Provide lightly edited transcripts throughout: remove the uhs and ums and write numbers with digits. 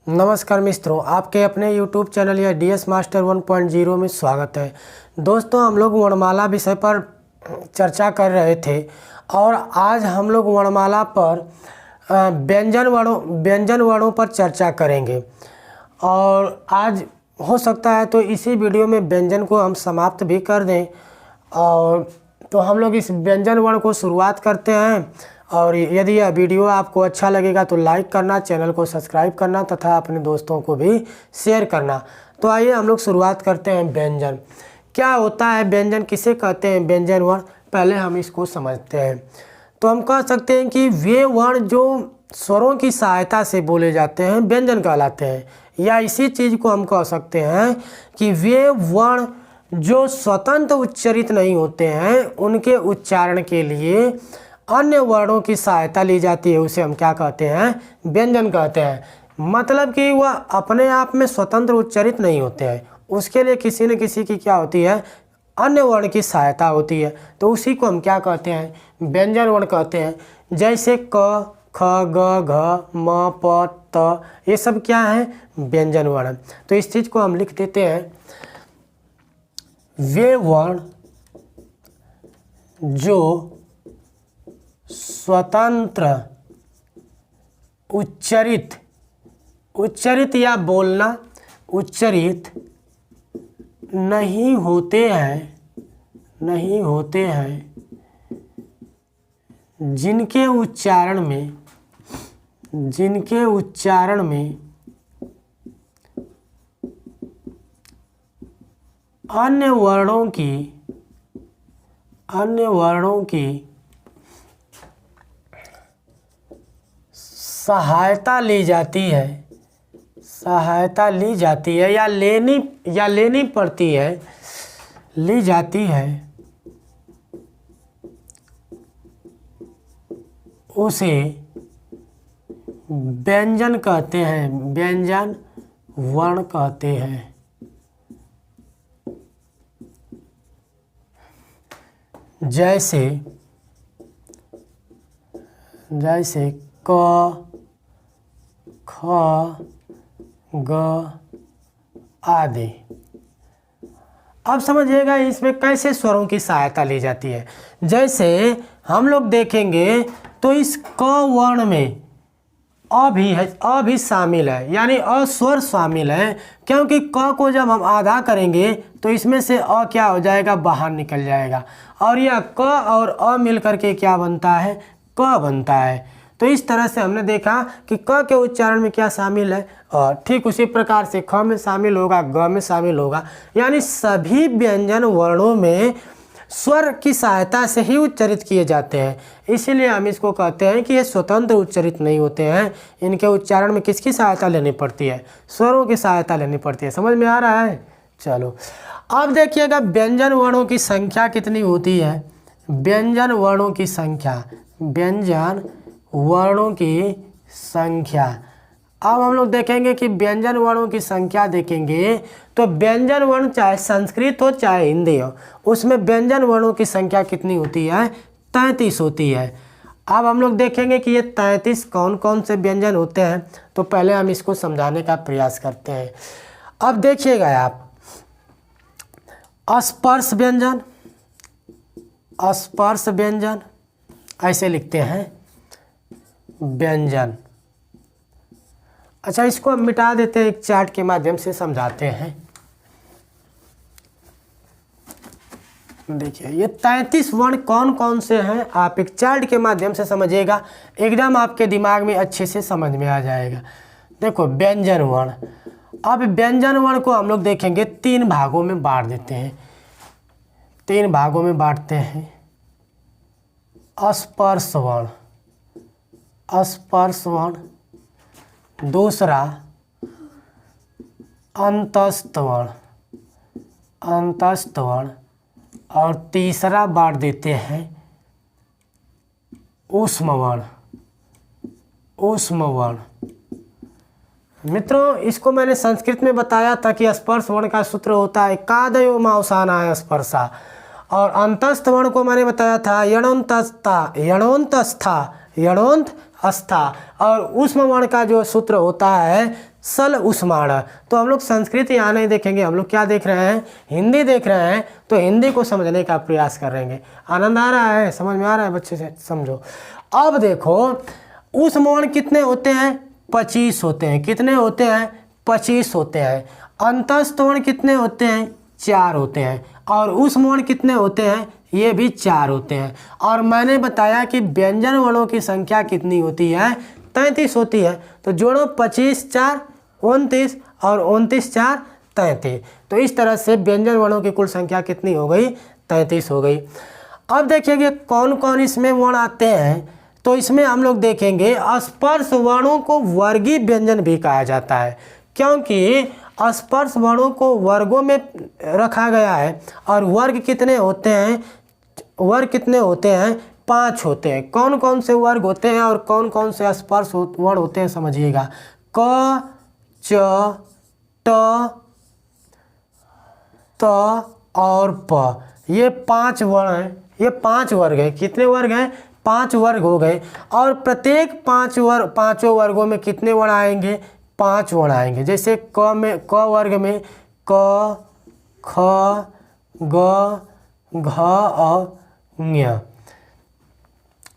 नमस्कार मित्रों, आपके अपने YouTube चैनल या DS मास्टर 1.0 में स्वागत है। दोस्तों, हम लोग वर्णमाला विषय पर चर्चा कर रहे थे और आज हम लोग वर्णमाला पर व्यंजन वर्णों पर चर्चा करेंगे। और आज हो सकता है तो इसी वीडियो में व्यंजन को हम समाप्त भी कर दें। और तो हम लोग इस व्यंजन वर्ण को शुरुआत करते हैं। और यदि यह वीडियो आपको अच्छा लगेगा तो लाइक करना, चैनल को सब्सक्राइब करना तथा अपने दोस्तों को भी शेयर करना। तो आइए हम लोग शुरुआत करते हैं। व्यंजन क्या होता है, व्यंजन किसे कहते हैं, व्यंजन वर्ण पहले हम इसको समझते हैं। तो हम कह सकते हैं कि वे वर्ण जो स्वरों की सहायता से बोले जाते हैं व्यंजन कहलाते हैं। या इसी चीज़ को हम कह सकते हैं कि वे वर्ण जो स्वतंत्र उच्चारित नहीं होते हैं उनके उच्चारण के लिए अन्य वर्णों की सहायता ली जाती है, उसे हम क्या कहते हैं, व्यंजन कहते हैं। मतलब कि वह अपने आप में स्वतंत्र उच्चारित नहीं होते हैं, उसके लिए किसी न किसी की क्या होती है, अन्य वर्ण की सहायता होती है। तो उसी को हम क्या कहते हैं, व्यंजन वर्ण कहते हैं। जैसे क, ख, ग, घ, म, प, त, ये सब क्या है, व्यंजन वर्ण। तो इस चीज़ को हम लिख देते हैं, वे वर्ण जो स्वतंत्र उच्चरित या बोलना उच्चरित नहीं होते हैं, जिनके उच्चारण में अन्य वर्णों की सहायता ली जाती है या लेनी पड़ती है, ली जाती है, उसे व्यंजन कहते हैं, व्यंजन वर्ण कहते हैं। जैसे क, ख, ग आदि। अब समझिएगा इसमें कैसे स्वरों की सहायता ली जाती है। जैसे हम लोग देखेंगे तो इस क वर्ण में अ भी शामिल है, यानी अ स्वर शामिल है। क्योंकि क को जब हम आधा करेंगे तो इसमें से अ क्या हो जाएगा, बाहर निकल जाएगा। और यह क और अ मिल करके क्या बनता है, क बनता है। तो इस तरह से हमने देखा कि क के उच्चारण में क्या शामिल है, और ठीक उसी प्रकार से ख में शामिल होगा, ग में शामिल होगा। यानी सभी व्यंजन वर्णों में स्वर की सहायता से ही उच्चारित किए जाते हैं। इसीलिए हम इसको कहते हैं कि ये स्वतंत्र उच्चारित नहीं होते हैं। इनके उच्चारण में किसकी सहायता लेनी पड़ती है, स्वरों की सहायता लेनी पड़ती है। समझ में आ रहा है। चलो अब देखिएगा व्यंजन वर्णों की संख्या कितनी होती है। व्यंजन वर्णों की संख्या अब हम लोग देखेंगे कि व्यंजन वर्णों की संख्या देखेंगे तो व्यंजन वर्ण चाहे संस्कृत हो चाहे हिंदी हो, उसमें व्यंजन वर्णों की संख्या कितनी होती है, 33 होती है। अब हम लोग देखेंगे कि ये 33 कौन कौन से व्यंजन होते हैं। तो पहले हम इसको समझाने का प्रयास करते हैं। अब देखिएगा आप, स्पर्श व्यंजन ऐसे लिखते हैं, व्यंजन। अच्छा, इसको हम मिटा देते हैं, एक चार्ट के माध्यम से समझाते हैं। देखिए ये 33 वर्ण कौन कौन से हैं, आप एक चार्ट के माध्यम से समझिएगा, एकदम आपके दिमाग में अच्छे से समझ में आ जाएगा। देखो व्यंजन वर्ण, अब व्यंजन वर्ण को हम लोग देखेंगे 3 भागों में बांट देते हैं। 3 भागों में बांटते हैं। स्पर्श वर्ण, दूसरा अंतस्थ वर्ण, और तीसरा बांट देते हैं ऊष्म वर्ण। मित्रों, इसको मैंने संस्कृत में बताया था कि स्पर्श वर्ण का सूत्र होता है कादयो मावसाना स्पर्शा, और अंतस्थ वर्ण को मैंने बताया था यणोंतस्था, यणोंत अस्था, और ऊष्म वर्ण का जो सूत्र होता है सल उष्माण। तो हम लोग संस्कृत यहाँ नहीं देखेंगे, हम लोग क्या देख रहे हैं, हिंदी देख रहे हैं। तो हिंदी को समझने का प्रयास करेंगे। आनंद आ रहा है, समझ में आ रहा है बच्चे से, समझो। अब देखो ऊष्म वर्ण कितने होते हैं, 25 होते हैं। कितने होते हैं, 25 होते हैं। अंतस्थ वर्ण कितने होते हैं, 4 होते हैं। और ऊष्म वर्ण कितने होते हैं, ये भी 4 होते हैं। और मैंने बताया कि व्यंजन वर्णों की संख्या कितनी होती है, 33 होती है। तो जोड़ो 25 4 29 और 29 4 33। तो इस तरह से व्यंजन वर्णों की कुल संख्या कितनी हो गई, 33 हो गई। अब देखिए कौन कौन इसमें वर्ण आते हैं। तो इसमें हम लोग देखेंगे स्पर्श वर्णों को वर्गीय व्यंजन भी कहा जाता है, क्योंकि स्पर्श वर्णों को वर्गों में रखा गया है। और वर्ग कितने होते हैं, वर्ग कितने होते हैं, 5 होते हैं। कौन कौन से वर्ग होते हैं और कौन कौन से स्पर्श वर्ण होते हैं समझिएगा। क च ट त और प, ये 5 वर्ण हैं, ये 5 वर्ग हैं। कितने वर्ग हैं, 5 वर्ग हो गए। और प्रत्येक 5 वर्गों में कितने वर्ण आएंगे, 5 वर्ण आएंगे। जैसे क वर्ग में क ख ग घ और ञ।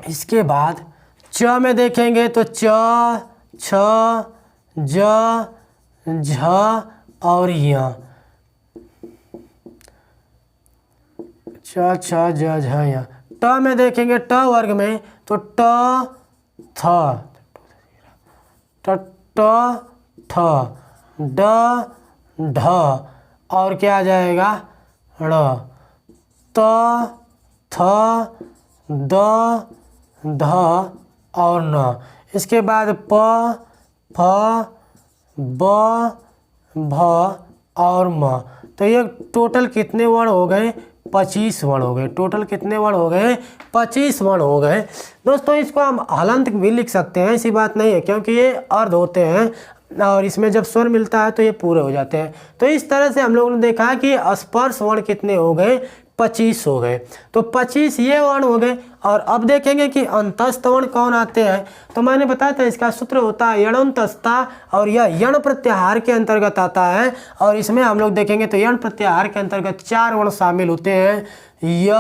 इसके बाद च में देखेंगे तो च छ ज झ और य। च छ ज झ य। ट में देखेंगे ट वर्ग में तो ट थ ट ठ ड ढ और क्या आ जाएगा ड़, त थ द ध और न। इसके बाद प फ ब भ और म। तो ये टोटल कितने वर्ण हो गए, 25 वर्ण हो गए। टोटल कितने वर्ण हो गए, 25 वर्ण हो गए। दोस्तों इसको हम हलंत भी लिख सकते हैं, ऐसी बात नहीं है, क्योंकि ये अर्ध होते हैं और इसमें जब स्वर मिलता है तो ये पूरे हो जाते हैं। तो इस तरह से हम लोगों ने देखा कि स्पर्श वर्ण कितने हो गए, 25 हो गए। तो 25 ये वर्ण हो गए। और अब देखेंगे कि अंतस्थ वर्ण कौन आते हैं। तो मैंने बताया था इसका सूत्र होता है यणोन्तस्था, और यह यण प्रत्याहार के अंतर्गत आता है। और इसमें हम लोग देखेंगे तो यण प्रत्याहार के अंतर्गत 4 वर्ण शामिल होते हैं, य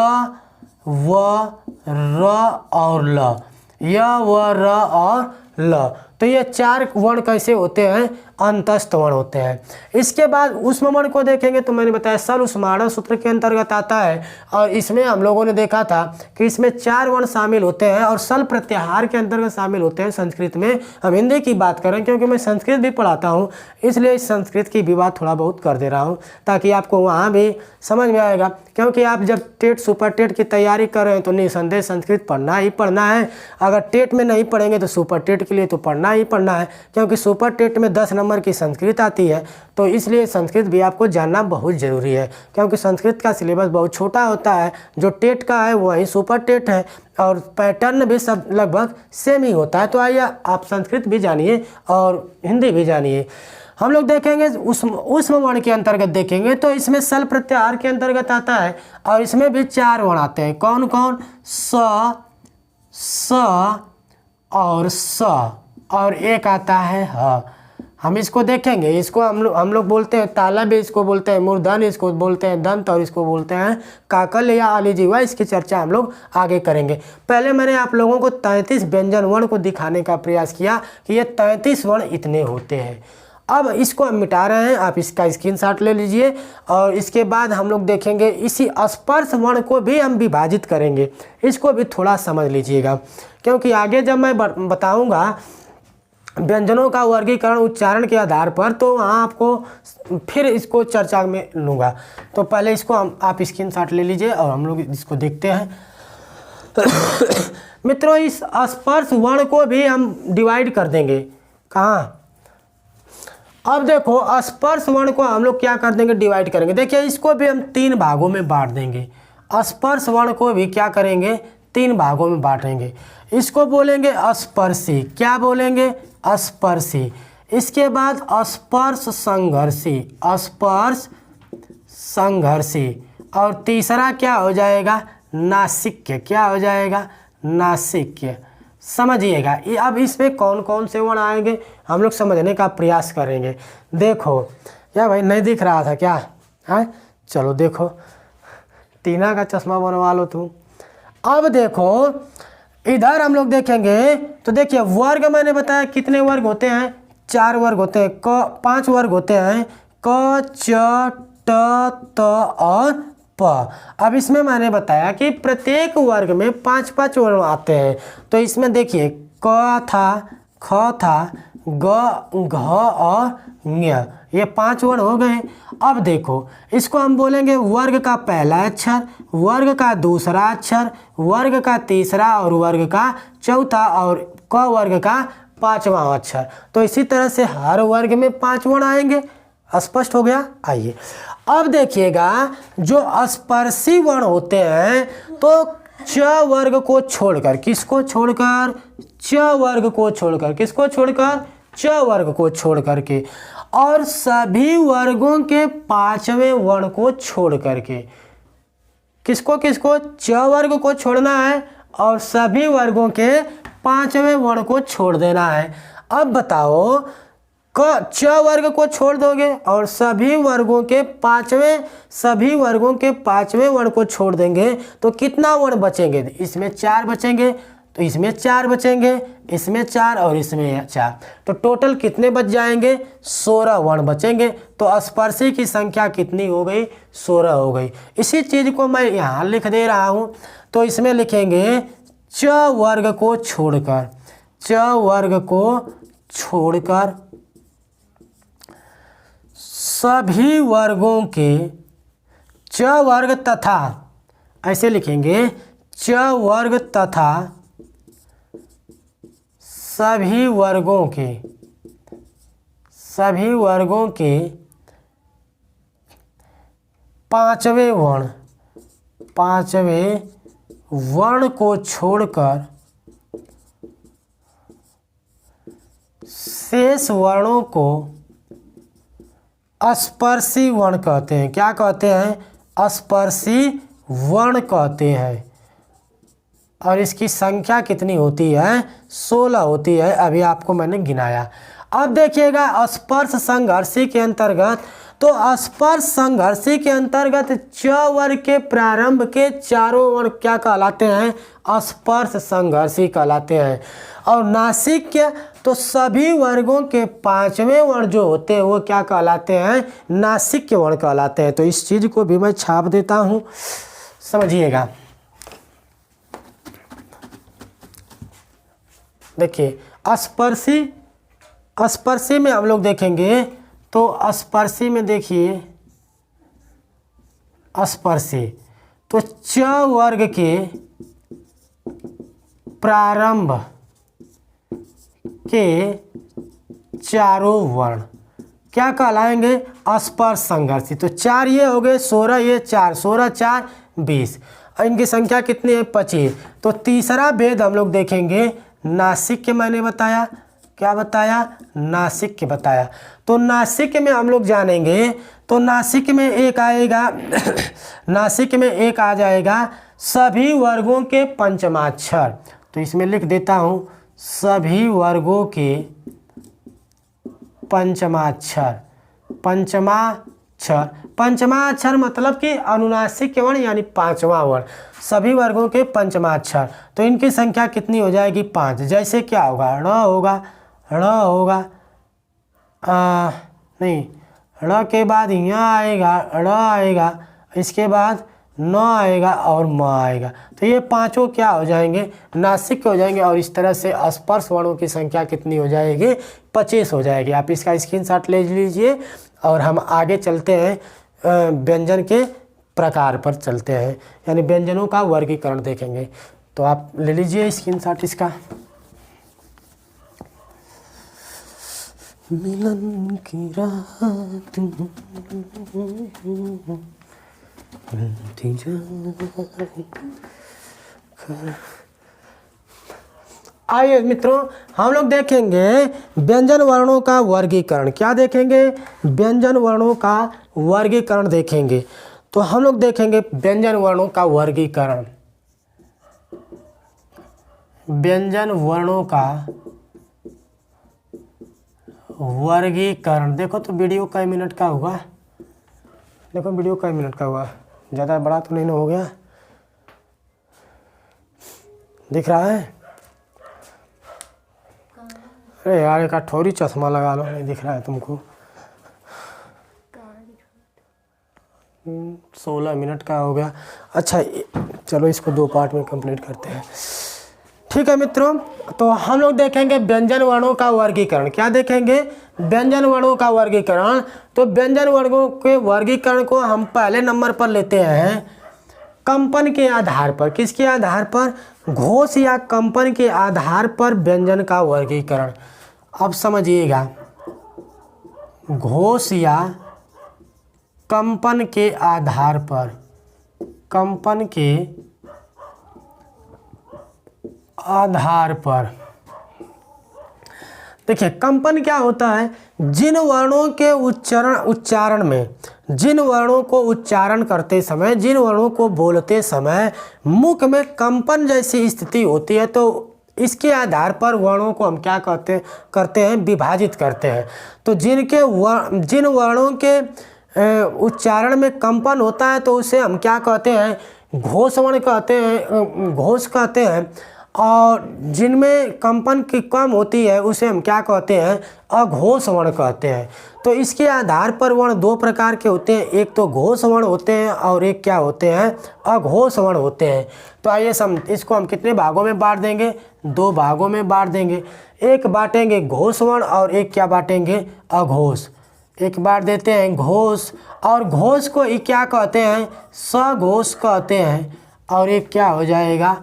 व र और ल। य व र और ल। तो ये 4 वर्ण कैसे होते हैं, अंतस्थ वर्ण होते हैं। इसके बाद ऊष्म वर्ण को देखेंगे तो मैंने बताया सल उष्माण सूत्र के अंतर्गत आता है। और इसमें हम लोगों ने देखा था कि इसमें 4 वर्ण शामिल होते हैं और सल प्रत्याहार के अंतर्गत शामिल होते हैं। संस्कृत में, हम हिंदी की बात करें क्योंकि मैं संस्कृत भी पढ़ाता हूँ, इसलिए इस संस्कृत की भी बात थोड़ा बहुत कर दे रहा हूँ ताकि आपको वहाँ भी समझ में आएगा। क्योंकि आप जब टेट सुपर टेट की तैयारी कर रहे हैं तो निसंदेह संस्कृत पढ़ना ही पढ़ना है। अगर टेट में नहीं पढ़ेंगे तो सुपर टेट के लिए तो पढ़ना ही पढ़ना है, क्योंकि सुपर टेट में 10 नंबर की संस्कृत आती है। तो इसलिए संस्कृत भी आपको जानना बहुत ज़रूरी है, क्योंकि संस्कृत का सिलेबस बहुत छोटा होता है। जो टेट का है वही सुपर टेट है और पैटर्न भी सब लगभग सेम ही होता है। तो आइए आप संस्कृत भी जानिए और हिंदी भी जानिए। हम लोग देखेंगे ऊष्म वर्ण के अंतर्गत देखेंगे तो इसमें सल प्रत्याहार के अंतर्गत आता है। और इसमें भी 4 वर्ण आते हैं। कौन कौन, स और स, और एक आता है ह। हम इसको देखेंगे, इसको हम लोग बोलते हैं तालब, इसको बोलते हैं मूर्धन, इसको बोलते हैं दंत और इसको बोलते हैं काकल या अलिजीवा। इसकी चर्चा हम लोग आगे करेंगे। पहले मैंने आप लोगों को 33 व्यंजन वर्ण को दिखाने का प्रयास किया कि ये 33 वर्ण इतने होते हैं। अब इसको हम मिटा रहे हैं, आप इसका स्क्रीनशॉट ले लीजिए। और इसके बाद हम लोग देखेंगे इसी स्पर्श वर्ण को भी हम विभाजित करेंगे, इसको भी थोड़ा समझ लीजिएगा, क्योंकि आगे जब मैं बताऊंगा व्यंजनों का वर्गीकरण उच्चारण के आधार पर तो वहाँ आपको फिर इसको चर्चा में लूँगा। तो पहले इसको आप स्क्रीनशॉट ले लीजिए और हम लोग इसको देखते हैं। मित्रों इस स्पर्श वर्ण को भी हम डिवाइड कर देंगे। कहाँ, अब देखो स्पर्श वर्ण को हम लोग क्या कर देंगे, डिवाइड करेंगे। देखिए इसको भी हम 3 भागों में बांट देंगे। स्पर्श वर्ण को भी क्या करेंगे, 3 भागों में बांटेंगे। इसको बोलेंगे स्पर्शी, क्या बोलेंगे, स्पर्शी। इसके बाद स्पर्श संघर्षी, स्पर्श संघर्षी। और तीसरा क्या हो जाएगा, नासिक्य। क्या हो जाएगा, नासिक्य। समझिएगा। ये अब इसमें कौन कौन से वर्ण आएंगे हम लोग समझने का प्रयास करेंगे। देखो या भाई नहीं दिख रहा था क्या है, चलो देखो टीना का चश्मा बनवा लो तुम। अब देखो इधर हम लोग देखेंगे तो देखिए वर्ग मैंने बताया कितने वर्ग होते हैं, 4 वर्ग होते हैं, 5 वर्ग होते हैं, क च ट त और प। अब इसमें मैंने बताया कि प्रत्येक वर्ग में 5-5 वर्ण आते हैं। तो इसमें देखिए क था, ख था, ग, घ और ञ, ये 5 वर्ण हो गए। अब देखो इसको हम बोलेंगे वर्ग का पहला अक्षर, वर्ग का दूसरा अक्षर, वर्ग का तीसरा और वर्ग का चौथा और क वर्ग का 5वां अक्षर। तो इसी तरह से हर वर्ग में 5 वर्ण आएंगे। स्पष्ट हो गया। आइए अब देखिएगा जो स्पर्शी वर्ण होते हैं तो च वर्ग को छोड़कर, किसको छोड़कर, च वर्ग को छोड़कर, किसको छोड़कर, च वर्ग को छोड़कर के, और सभी वर्गों के 5वें वर्ण को छोड़ करके, किसको किसको, च वर्ग को छोड़ना है और सभी वर्गों के 5वें वर्ण को छोड़ देना है। अब बताओ च वर्ग को छोड़ दोगे और सभी वर्गों के 5वें वर्ण को छोड़ देंगे तो कितना वर्ण बचेंगे, इसमें 4 बचेंगे, तो इसमें 4 बचेंगे, इसमें 4 और इसमें 4, तो टोटल कितने बच जाएंगे, 16 वर्ण बचेंगे। तो स्पर्शी की संख्या कितनी हो गई, 16 हो गई। इसी चीज़ को मैं यहाँ लिख दे रहा हूँ। तो इसमें लिखेंगे च वर्ग को छोड़कर, च वर्ग को छोड़कर सभी वर्गों के, च वर्ग तथा, ऐसे लिखेंगे च वर्ग तथा सभी वर्गों के, सभी वर्गों के 5वें वर्ण, 5वें वर्ण को छोड़कर शेष वर्णों को स्पर्शी वर्ण कहते हैं। क्या कहते हैं, स्पर्शी वर्ण कहते हैं। और इसकी संख्या कितनी होती है, 16 होती है, अभी आपको मैंने गिनाया। अब देखिएगा स्पर्श संघर्षी के अंतर्गत, तो स्पर्श संघर्षी के अंतर्गत च वर्ग के प्रारंभ के चारों वर्ण क्या कहलाते हैं, स्पर्श संघर्षी कहलाते हैं। और नासिक्य, तो सभी वर्गों के 5वें वर्ण जो होते हैं वो क्या कहलाते हैं, नासिक्य वर्ण कहलाते हैं। तो इस चीज़ को भी मैं छाप देता हूँ, समझिएगा। देखिए स्पर्शी, स्पर्शी में हम लोग देखेंगे तो स्पर्शी में देखिए स्पर्शी, तो च वर्ग के प्रारंभ के चारों वर्ण क्या कहलाएंगे, स्पर्श संघर्षी। तो 4 ये हो गए, 16 ये 4, 16 4 20, इनकी संख्या कितनी है, 25। तो तीसरा भेद हम लोग देखेंगे नासिक्य, मैंने बताया, क्या बताया, नासिक्य बताया। तो नासिक्य में हम लोग जानेंगे, तो नासिक्य में एक आएगा नासिक्य में एक आ जाएगा सभी वर्गों के पंचमाक्षर। तो इसमें लिख देता हूँ सभी वर्गों के पंचमाक्षर, पंचमाक्षर, पंचमाक्षर मतलब कि अनुनासिक वर्ण यानी 5वां वर्ण, सभी वर्गों के पंचमाक्षर। तो इनकी संख्या कितनी हो जाएगी, 5। जैसे क्या होगा, ण होगा, ण होगा, नहीं, ण के बाद यहाँ आएगा, ण आएगा, इसके बाद न आएगा और म आएगा। तो ये 5 क्या हो जाएंगे, नासिक हो जाएंगे। और इस तरह से स्पर्श वर्णों की संख्या कितनी हो जाएगी, 25 हो जाएगी। आप इसका स्क्रीनशॉट ले लीजिए और हम आगे चलते हैं, व्यंजन के प्रकार पर चलते हैं, यानी व्यंजनों का वर्गीकरण देखेंगे। तो आप ले लीजिए स्क्रीनशॉट इसका। मिलन की रात आइए मित्रों, हम लोग देखेंगे व्यंजन वर्णों का वर्गीकरण। क्या देखेंगे, व्यंजन वर्णों का वर्गीकरण देखेंगे। तो हम लोग देखेंगे व्यंजन वर्णों का वर्गीकरण। व्यंजन वर्णों का वर्गीकरण। देखो तो वीडियो कई मिनट का हुआ, देखो वीडियो कई मिनट का हुआ, ज़्यादा बड़ा तो नहीं ना हो गया, दिख रहा है? अरे यार एक ठोरी चश्मा लगा लो, नहीं दिख रहा है तुमको। 16 मिनट का हो गया। अच्छा चलो इसको 2 पार्ट में कंप्लीट करते हैं। ठीक है मित्रों, तो हम लोग देखेंगे व्यंजन वर्णों का वर्गीकरण। क्या देखेंगे? व्यंजन वर्णों का वर्गीकरण। तो व्यंजन वर्गों के वर्गीकरण को हम पहले नंबर पर लेते हैं कंपन के आधार पर। किसके आधार पर? घोष या कंपन के आधार पर व्यंजन का वर्गीकरण। अब समझिएगा, घोष या कंपन के आधार पर, कंपन के आधार पर देखिए कंपन क्या होता है? जिन वर्णों के उच्चारण में, जिन वर्णों को उच्चारण करते समय, जिन वर्णों को बोलते समय मुख में कंपन जैसी स्थिति होती है, तो इसके आधार पर वर्णों को हम क्या करते हैं? विभाजित करते हैं। तो जिन वर्णों के उच्चारण में कंपन होता है तो उसे हम क्या कहते हैं? घोष वर्ण कहते हैं, घोष कहते हैं। और जिनमें कंपन की कम होती है उसे हम क्या कहते हैं? अघोष वर्ण कहते हैं। तो इसके आधार पर वर्ण 2 प्रकार के होते हैं, एक तो घोष वर्ण होते हैं और एक क्या होते हैं? अघोष वर्ण होते हैं। तो आइए इसको हम कितने भागों में बांट देंगे? 2 भागों में बांट देंगे। एक बांटेंगे घोष वर्ण और एक क्या बांटेंगे? अघोष। एक बार देते हैं घोष, और घोष को क्या कहते हैं? सघोष कहते हैं। और एक क्या हो जाएगा?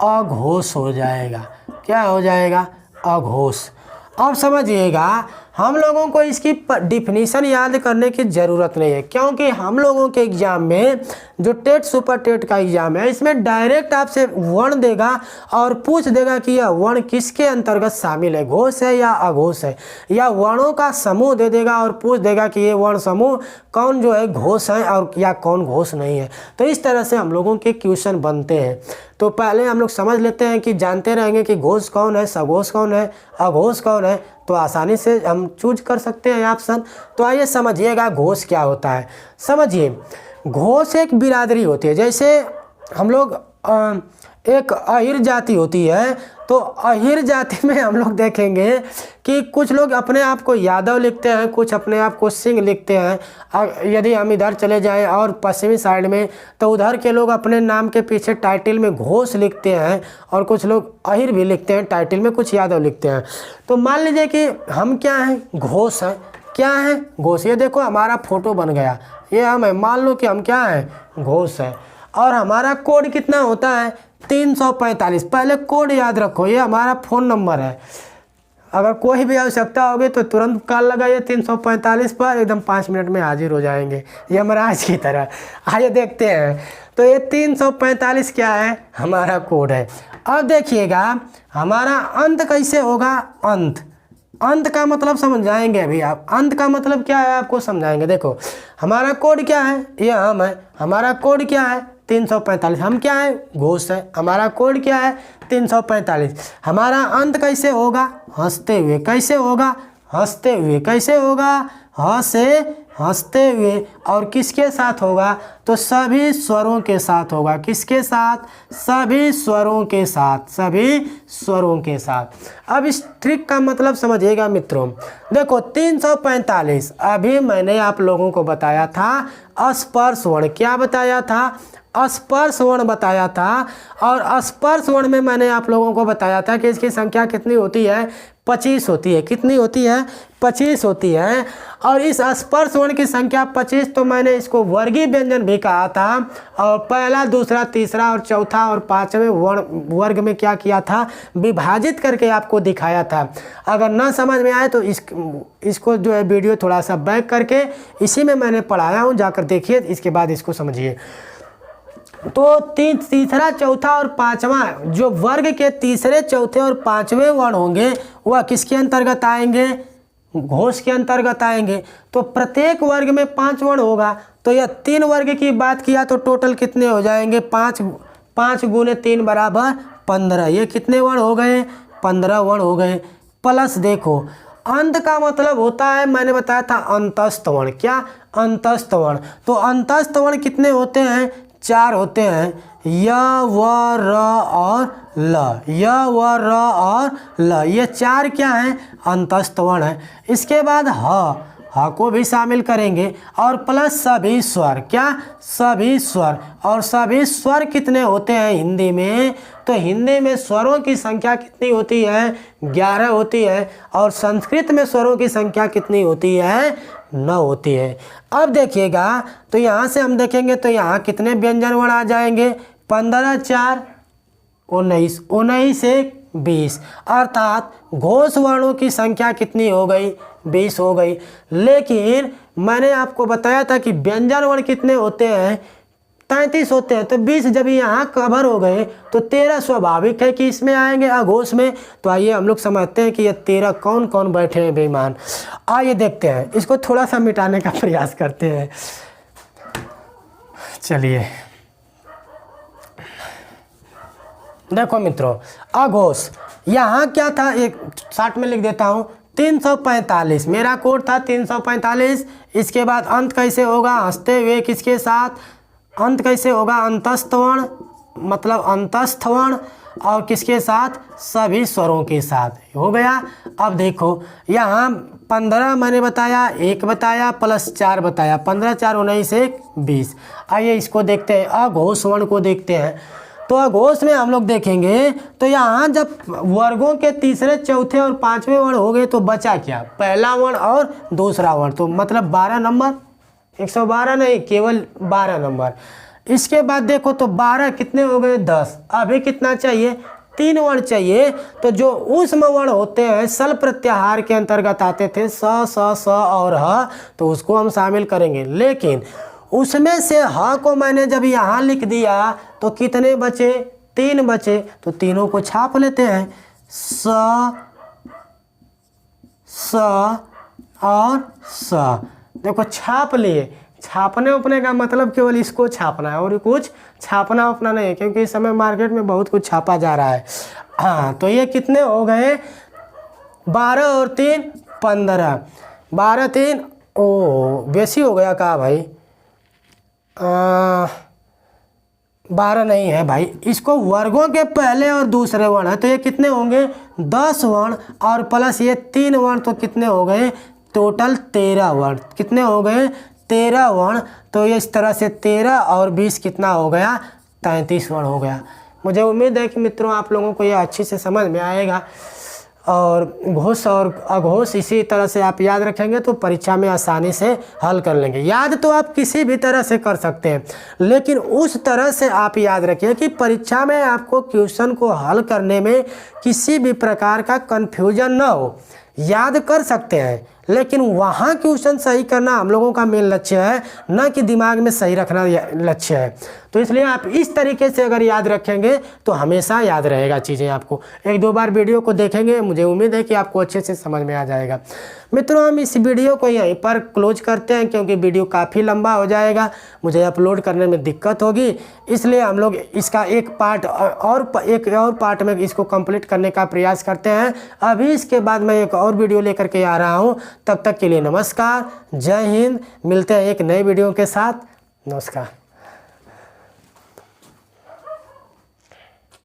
अघोष हो जाएगा। क्या हो जाएगा? अघोष। अब समझिएगा, हम लोगों को इसकी डिफिनीशन याद करने की ज़रूरत नहीं है, क्योंकि हम लोगों के एग्ज़ाम में जो टेट सुपर टेट का एग्ज़ाम है इसमें डायरेक्ट आपसे वर्ण देगा और पूछ देगा कि यह वर्ण किसके अंतर्गत शामिल है, घोष है या अघोष है, या वर्णों का समूह दे देगा और पूछ देगा कि ये वर्ण समूह कौन जो है घोष है और या कौन घोष नहीं है। तो इस तरह से हम लोगों के क्वेश्चन बनते हैं। तो पहले हम लोग समझ लेते हैं कि जानते रहेंगे कि घोष कौन है, सघोष कौन है, अघोष कौन है, तो आसानी से हम चूज कर सकते हैं ऑप्शन। तो आइए समझिएगा घोष क्या होता है। समझिए, घोष एक बिरादरी होती है। जैसे हम लोग एक अहिर जाति होती है, तो अहिर जाति में हम लोग देखेंगे कि कुछ लोग अपने आप को यादव लिखते हैं, कुछ अपने आप को सिंह लिखते हैं। यदि हम इधर चले जाएं और पश्चिमी साइड में, तो उधर के लोग अपने नाम के पीछे टाइटल में घोष लिखते हैं और कुछ लोग अहिर भी लिखते हैं, टाइटल में कुछ यादव लिखते हैं। तो मान लीजिए कि हम क्या हैं? घोष हैं। क्या है? घोष। ये देखो हमारा फोटो बन गया, ये हम है। मान लो कि हम क्या हैं? घोष है। और हमारा कोड कितना होता है? 345। पहले कोड याद रखो, ये हमारा फ़ोन नंबर है। अगर कोई भी आवश्यकता होगी तो तुरंत कॉल लगाइए 345 पर, एकदम 5 मिनट में हाजिर हो जाएंगे, यमराज की तरह। आइए देखते हैं। तो ये 345 क्या है? हमारा कोड है। अब देखिएगा हमारा अंत कैसे होगा? अंत का मतलब समझाएंगे अभी आप। अंत का मतलब क्या है आपको समझाएंगे। देखो हमारा कोड क्या है? ये हम है। हमारा कोड क्या है? 345। हम क्या है? घोष है। हमारा कोड क्या है? 345। हमारा अंत कैसे होगा? हंसते हुए। कैसे होगा? हंसते हुए। कैसे होगा? हंसते हुए। और किसके साथ होगा? तो सभी स्वरों के साथ होगा। किसके साथ? सभी स्वरों के साथ। सभी स्वरों के साथ। अब इस ट्रिक का मतलब समझिएगा मित्रों। देखो 345 अभी मैंने आप लोगों को बताया था स्पर्श वर्ण। क्या बताया था? स्पर्श वर्ण बताया था। और स्पर्श वर्ण में मैंने आप लोगों को बताया था कि इसकी संख्या कितनी होती है? 25 होती है। कितनी होती है? 25 होती है। और इस स्पर्श वर्ण की संख्या 25, तो मैंने इसको वर्गीय व्यंजन भी कहा था। और पहला, दूसरा, तीसरा और चौथा और 5वें वर्ग में क्या किया था? विभाजित करके आपको दिखाया था। अगर ना समझ में आए तो इसको जो है वीडियो थोड़ा सा बैक करके इसी में मैंने पढ़ाया हूँ, जाकर देखिए, इसके बाद इसको समझिए। तो तीसरा, चौथा और 5वां जो वर्ग के तीसरे, चौथे और 5वें वर्ण होंगे वह किसके अंतर्गत आएंगे? घोष के अंतर्गत आएंगे। तो प्रत्येक वर्ग में 5 वर्ण होगा। तो यह 3 वर्ग की बात किया तो टोटल कितने हो जाएंगे? 5 गुने 3 बराबर 15। ये कितने वर्ण हो गए? 15 वर्ण हो गए। प्लस देखो अंत का मतलब होता है, मैंने बताया था अंतस्थ वर्ण। क्या? अंतस्थ वर्ण। तो अंतस्थ वर्ण कितने होते हैं? 4 होते हैं। य व र और ल। य व र और ल, ये 4 क्या हैं? अंतस्थ वर्ण है। इसके बाद ह को भी शामिल करेंगे और प्लस सभी स्वर। क्या? सभी स्वर। और सभी स्वर कितने होते हैं हिंदी में? तो हिंदी में स्वरों की संख्या कितनी होती है? 11 होती है। और संस्कृत में स्वरों की संख्या कितनी होती है? 9 होती है। अब देखिएगा, तो यहाँ से हम देखेंगे तो यहाँ कितने व्यंजन वर्ण आ जाएंगे? 15 4 19, 19 से 20, अर्थात घोष वर्णों की संख्या कितनी हो गई? 20 हो गई। लेकिन मैंने आपको बताया था कि व्यंजन वर्ण कितने होते हैं? 33 होते हैं। तो 20 जब यहाँ कवर हो गए तो 13 स्वाभाविक है कि इसमें आएंगे अघोष में। तो आइए हम लोग समझते हैं कि ये 13 कौन कौन बैठे हैं बेईमान। आइए देखते हैं, इसको थोड़ा सा मिटाने का प्रयास करते हैं। चलिए देखो मित्रों, अघोष यहाँ क्या था? एक शार्ट में लिख देता हूँ, 345 मेरा कोड था 345। इसके बाद अंत कैसे होगा? हंसते हुए किसके साथ? अंत कैसे होगा? अंतस्थ वर्ण, मतलब अंतस्थ वर्ण, और किसके साथ? सभी स्वरों के साथ। हो गया। अब देखो यहाँ 15 मैंने बताया, 1 बताया, प्लस 4 बताया, 15 4 19 1 20। आइए इसको देखते हैं, अघोष वर्ण को देखते हैं। तो अघोष में हम लोग देखेंगे तो यहाँ जब वर्गों के तीसरे चौथे और 5वें वर्ण हो गए तो बचा क्या? पहला वर्ण और दूसरा वर्ण। तो मतलब 12 नंबर, 112 नहीं, केवल 12 नंबर। इसके बाद देखो तो 12 कितने हो गए? 10। अभी कितना चाहिए? 3 वर्ण चाहिए। तो जो ऊष्म वर्ण होते हैं, सल प्रत्याहार के अंतर्गत आते थे, स स स और ह, तो उसको हम शामिल करेंगे। लेकिन उसमें से ह को मैंने जब यहाँ लिख दिया तो कितने बचे? 3 बचे। तो तीनों को छाप लेते हैं, स स और स। देखो छाप लिए। छापने उपने का मतलब केवल इसको छापना है और कुछ छापना उपना नहीं है, क्योंकि इस समय मार्केट में बहुत कुछ छापा जा रहा है। हाँ, तो ये कितने हो गए? 12 और 3 15। 12 3 ओ बेसी हो गया का भाई? 12 नहीं है भाई, इसको वर्गों के पहले और दूसरे वर्ण है। तो ये कितने होंगे? 10 वर्ण और प्लस ये 3 वर्ण, तो कितने हो गए? टोटल 13 वर्ण। कितने हो गए? 13 वर्ण। तो ये इस तरह से 13 और 20 कितना हो गया? 33 वर्ण हो गया। मुझे उम्मीद है कि मित्रों आप लोगों को यह अच्छी से समझ में आएगा। और घोष और अघोष इसी तरह से आप याद रखेंगे तो परीक्षा में आसानी से हल कर लेंगे। याद तो आप किसी भी तरह से कर सकते हैं, लेकिन उस तरह से आप याद रखिए कि परीक्षा में आपको क्वेश्चन को हल करने में किसी भी प्रकार का कन्फ्यूजन ना हो। याद कर सकते हैं, लेकिन वहाँ क्वेश्चन सही करना हम लोगों का मेन लक्ष्य है, न कि दिमाग में सही रखना लक्ष्य है। तो इसलिए आप इस तरीके से अगर याद रखेंगे तो हमेशा याद रहेगा चीज़ें। आपको 1-2 बार वीडियो को देखेंगे, मुझे उम्मीद है कि आपको अच्छे से समझ में आ जाएगा। मित्रों हम इस वीडियो को यहीं पर क्लोज करते हैं, क्योंकि वीडियो काफ़ी लंबा हो जाएगा, मुझे अपलोड करने में दिक्कत होगी। इसलिए हम लोग इसका एक और पार्ट में इसको कंप्लीट करने का प्रयास करते हैं। अभी इसके बाद मैं एक और वीडियो लेकर के आ रहा हूँ। तब तक के लिए नमस्कार, जय हिंद। मिलते हैं एक नए वीडियो के साथ। नमस्कार।